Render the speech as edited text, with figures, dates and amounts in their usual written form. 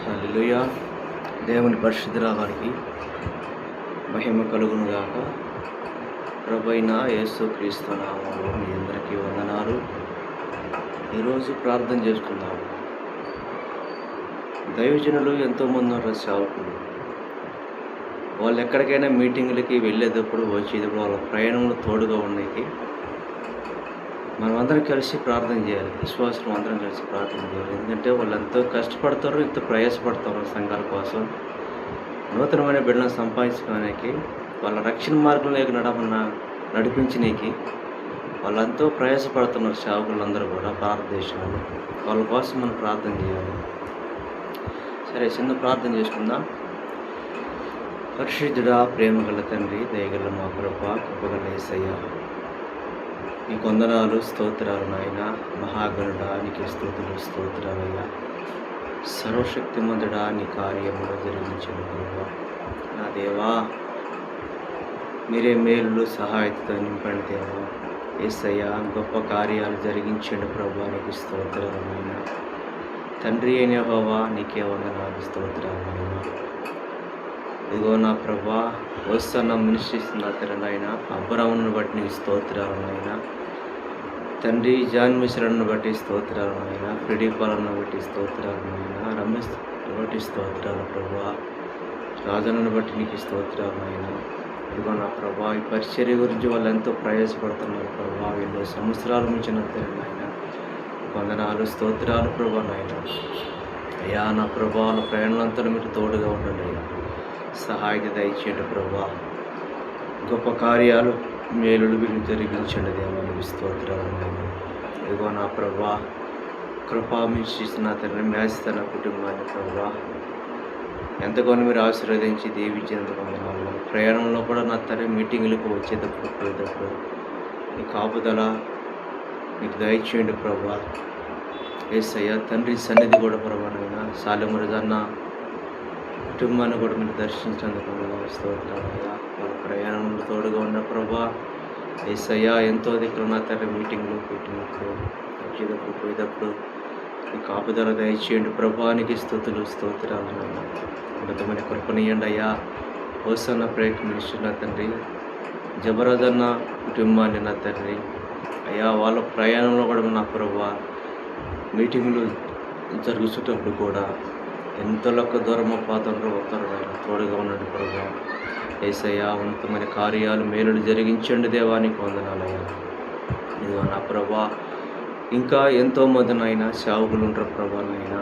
హల్లెలూయా. దేవుని పరిశుద్ధ వారికి మహిమ కలుగును గాక. ప్రభువైన యేసుక్రీస్తు నామములో మీ అందరికీ వందనాలు. ఈరోజు ప్రార్థన చేసుకుందాం. దైవజనులు ఎంతోమంది ఉన్నారు, సేవకులు. వాళ్ళు ఎక్కడికైనా మీటింగులకి వెళ్ళేటప్పుడు వచ్చేటప్పుడు వాళ్ళ ప్రయాణంలో తోడుగా ఉండేకి మనమందరం కలిసి ప్రార్థన చేయాలి. విశ్వాసులు అందరం కలిసి ప్రార్థన చేయాలి. ఎందుకంటే వాళ్ళు ఎంతో కష్టపడతారు, ఎంతో ప్రయాసపడతారు సంఘాల కోసం, నూతనమైన బిడ్డలను సంపాదించుకోవడానికి, వాళ్ళ రక్షణ మార్గంలోకి నడిపించడానికి వాళ్ళంతో ప్రయాసపడుతున్నారు. సేవకులందరూ కూడా భారతదేశంలో వాళ్ళ కోసం మనం ప్రార్థన చేయాలి. సరే, చిన్న ప్రార్థన చేసుకుందాం. పరిశుద్ధుడా, ప్రేమగల తండ్రి, దయగల మా ప్రభువా, కృపగల యేసయ్య, నీ కొందనాలు, స్తోత్రాలు నాయన. మహాగణుడా, నీకు స్తుతులు, స్తోత్రాలయ్యా. సర్వశక్తిమంతుడా, నీ కార్యములు జరిగించిన ప్రభువా, నా దేవా, మీరే మేలు సహాయతతో నింపండి దేవా. యేసయ్య, గొప్ప కార్యాలు జరిగించండి ప్రభువా, నీకు స్తోత్రాలు నాయన. తండ్రి అయిన యెహోవా, నీకే వందనాలు, స్తోత్రాలు నాయన. ఇదిగో నా ప్రభా, వస్తున్న మినిస్ట్రీస్తున్న నాయన, అబ్రాహ్మణుని బట్టి నీకు స్తోత్రాలు నాయన. తండ్రి, జాన్ మిశ్రను బట్టి స్తోత్రాలు నాయన. ఫ్రెడీపాలను బట్టి స్తోత్రాలు నాయన. రమేష్ బట్టి స్తోత్రాలు ప్రభా. రాజనను బట్టి నీకు స్తోత్రాలు నాయన. ఇదిగో నా ప్రభా, ఈ పరిచర్య గురించి వాళ్ళు ఎంతో ప్రయాసపడుతున్నారు ప్రభా. ఎన్నో సంవత్సరాల నుంచి నాయన. వందనాలు, స్తోత్రాలు ప్రభా నాయన. అయ్యా నా ప్రభా, నా ప్రయాణంతో మీరు తోడుగా ఉండండి అయ్యా. సహాయత దయచేయండి ప్రభా. గొప్ప కార్యాలు, మేలులు వీళ్ళు జరిగించండి దేవానికి స్తోత్రాలు నాయన. ఇదిగో నా ప్రభా, కృపా మించిన తండ్రి, మేస్తన కుటుంబాన్ని ప్రభా ఎంతగానో మీరు ఆశీర్వదించి దీవించేందుకు వందనాలు. ప్రయాణంలో కూడా నా తండ్రి, మీటింగులకు వచ్చేటప్పుడు పోయేటప్పుడు నీ కాపుదల నీకు దయచేయండి ప్రభా. యేసయ్య, తండ్రి సన్నిధి కూడా ప్రభా నాయన. సాలెమురజన్న కుటుంబాన్ని కూడా మీరు దర్శించేందుకు స్తోత్రాలయ్యా. వాళ్ళ ప్రయాణంలో తోడుగా ఉన్న ప్రభా. యేసయ్య, ఎంతో దిక్కులు నా తండ్రి, మీటింగ్లో పెట్టినప్పుడు వచ్చేటప్పుడు పోయేటప్పుడు ఈ కాపుదల దయచేయండి ప్రభానికి స్తుతులు, స్తోత్రాలు నాయన. ఉన్నతమైన కృపనీయండి అయ్యా. హోసన్న ప్రయత్నించిన నా తండ్రి, జబరాజన్న కుటుంబాన్ని నా తండ్రి అయ్యా, వాళ్ళ ప్రయాణంలో కూడా నా ప్రభా మీటింగులు జరుగుతున్నప్పుడు కూడా ఎంతలోకి దూరమో పాత్రలో వస్తారు ఆయన. తోడుగా ఉండండి ప్రభా. యేసయ్య, ఉన్నతమైన కార్యాలు, మేలులు జరిగించండి దేవానికి వందనాలయ్యా. ఇదిగో నా ప్రభా, ఇంకా ఎంతోమంది నాయన సేవకులు ఉంటారు ప్రభా నాయన.